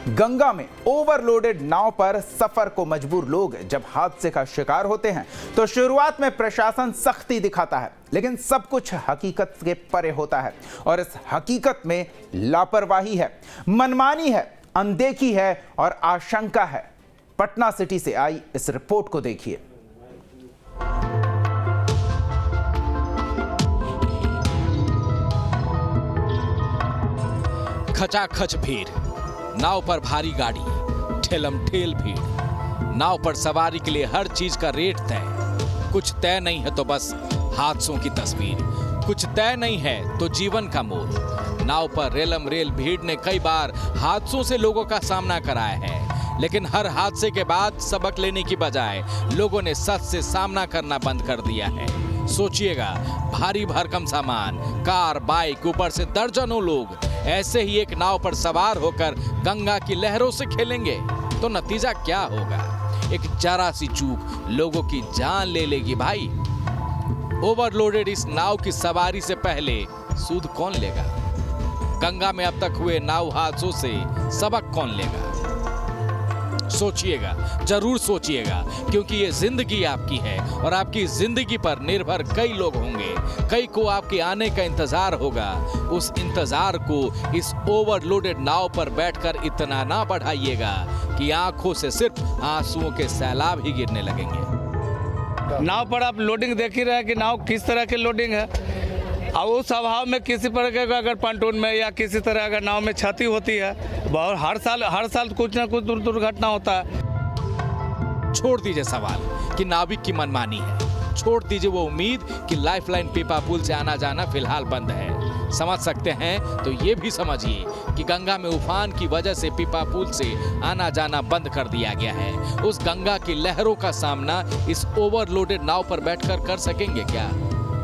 गंगा में ओवरलोडेड नाव पर सफर को मजबूर लोग जब हादसे का शिकार होते हैं तो शुरुआत में प्रशासन सख्ती दिखाता है, लेकिन सब कुछ हकीकत के परे होता है और इस हकीकत में लापरवाही है, मनमानी है, अनदेखी है और आशंका है। पटना सिटी से आई इस रिपोर्ट को देखिए। खचाखच भीड़, नाव पर भारी गाड़ी, ठेलम ठेल भीड़। नाव पर सवारी के लिए हर चीज का रेट तय। कुछ तय नहीं है तो बस हादसों की तस्वीर, कुछ तय नहीं है तो जीवन का मोल। नाव पर रेलम रेल भीड़ ने कई बार हादसों से लोगों का सामना कराया है, लेकिन हर हादसे के बाद सबक लेने की बजाय लोगों ने सच से सामना करना बंद कर दिया है। सोचिएगा, भारी भरकम सामान, कार, बाइक, ऊपर से दर्जनों लोग ऐसे ही एक नाव पर सवार होकर गंगा की लहरों से खेलेंगे तो नतीजा क्या होगा? एक जरा सी चूक लोगों की जान ले लेगी भाई। ओवरलोडेड इस नाव की सवारी से पहले सूद कौन लेगा? गंगा में अब तक हुए नाव हादसों से सबक कौन लेगा? सोचिएगा, जरूर सोचिएगा, क्योंकि ये जिंदगी आपकी है और आपकी जिंदगी पर निर्भर कई लोग होंगे। कई को आपके आने का इंतजार होगा। उस इंतजार को इस ओवरलोडेड नाव पर बैठकर इतना ना बढ़ाइएगा कि आंखों से सिर्फ आंसुओं के सैलाब ही गिरने लगेंगे। नाव पर आप लोडिंग देख ही रहे हैं कि नाव किस तरह की लोडिंग है। और उस अभाव में किसी प्रकार का अगर पंटून में या किसी तरह अगर नाव में क्षति होती है, बहुत हर साल कुछ ना कुछ दुर्घटना होता है। छोड़ दीजिए सवाल कि नाविक की मनमानी है, छोड़ दीजिए वो उम्मीद कि लाइफलाइन पीपा पुल से आना जाना फिलहाल बंद है। समझ सकते हैं तो ये भी समझिए कि गंगा में उफान की वजह से पीपा पुल से आना जाना बंद कर दिया गया है। उस गंगा की लहरों का सामना इस ओवरलोडेड नाव पर बैठकर कर सकेंगे क्या?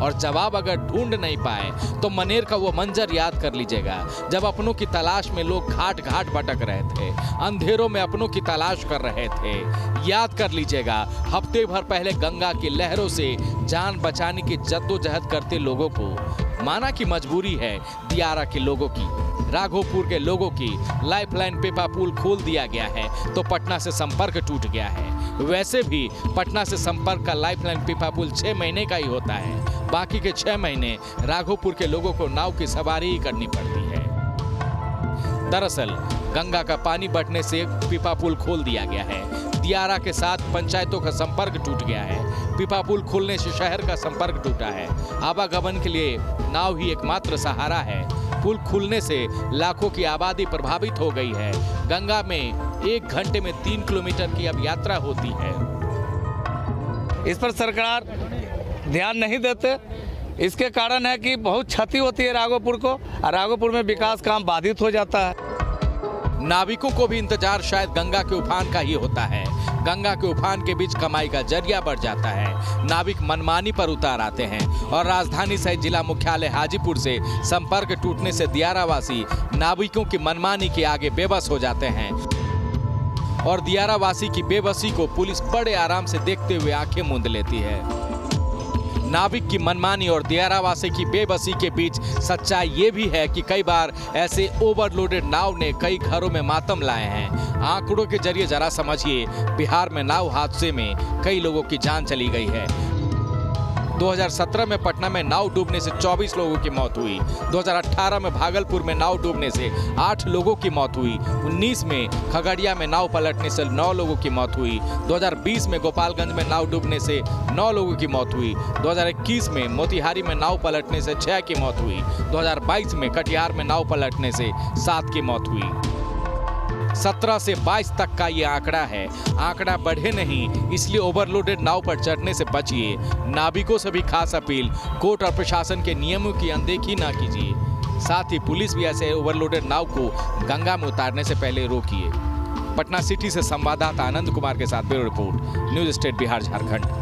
और जवाब अगर ढूंढ नहीं पाए तो मनेर का वो मंजर याद कर लीजिएगा, जब अपनों की तलाश में लोग घाट घाट भटक रहे थे, अंधेरों में अपनों की तलाश कर रहे थे। याद कर लीजिएगा, हफ्ते भर पहले गंगा की लहरों से जान बचाने की जद्दोजहद करते लोगों को माना कि मजबूरी है, दियारा के लोगों की, राघोपुर के लोगों की लाइफलाइन पीपा पुल खोल दिया गया है तो पटना से संपर्क टूट गया है। वैसे भी पटना से संपर्क का लाइफलाइन पीपा पुल 6 महीने का ही होता है, बाकी के 6 महीने राघोपुर के लोगों को नाव की सवारी ही करनी पड़ती है। दरअसल गंगा का पानी बढ़ने से पीपा पुल खोल दिया गया है। दियारा के साथ पंचायतों का संपर्क टूट गया है। पीपा पुल खोलने से शहर का संपर्क टूटा है। आवागमन के लिए नाव ही एकमात्र सहारा है। पुल खुलने से लाखों की आबादी प्रभावित हो गई है। गंगा में 1 घंटे में 3 किलोमीटर की अब यात्रा होती है। इस पर सरकार ध्यान नहीं देते। इसके कारण है कि बहुत क्षति होती है राघोपुर को, और राघोपुर में विकास काम बाधित हो जाता है। नाविकों को भी इंतजार शायद गंगा के उफान का ही होता है। गंगा के उफान के बीच कमाई का जरिया बढ़ जाता है। नाविक मनमानी पर उतार आते हैं और राजधानी सहित जिला मुख्यालय हाजीपुर से संपर्क टूटने से दियारावासी नाविकों की मनमानी के आगे बेबस हो जाते हैं और दियारावासी की बेबसी को पुलिस बड़े आराम से देखते हुए आंखें मूंद लेती है। नाविक की मनमानी और दियारावासी की बेबसी के बीच सच्चाई ये भी है कि कई बार ऐसे ओवरलोडेड नाव ने कई घरों में मातम लाए हैं। आंकड़ों के जरिए जरा समझिए, बिहार में नाव हादसे में कई लोगों की जान चली गई है। 2017 में पटना में नाव डूबने से 24 लोगों की मौत हुई। 2018 में भागलपुर में नाव डूबने से 8 लोगों की मौत हुई। 19 में खगड़िया में नाव पलटने से 9 लोगों की मौत हुई। 2020 में गोपालगंज में नाव डूबने से 9 लोगों की मौत हुई। 2021 में मोतिहारी में नाव पलटने से 6 की मौत हुई। 2022 में कटिहार में नाव पलटने से 7 की मौत हुई। 17 से 22 तक का ये आंकड़ा है। आंकड़ा बढ़े नहीं, इसलिए ओवरलोडेड नाव पर चढ़ने से बचिए। नाविकों से भी खास अपील, कोर्ट और प्रशासन के नियमों की अनदेखी ना कीजिए। साथ ही पुलिस भी ऐसे ओवरलोडेड नाव को गंगा में उतारने से पहले रोकिए। पटना सिटी से संवाददाता आनंद कुमार के साथ bureau report, news state Bihar Jharkhand.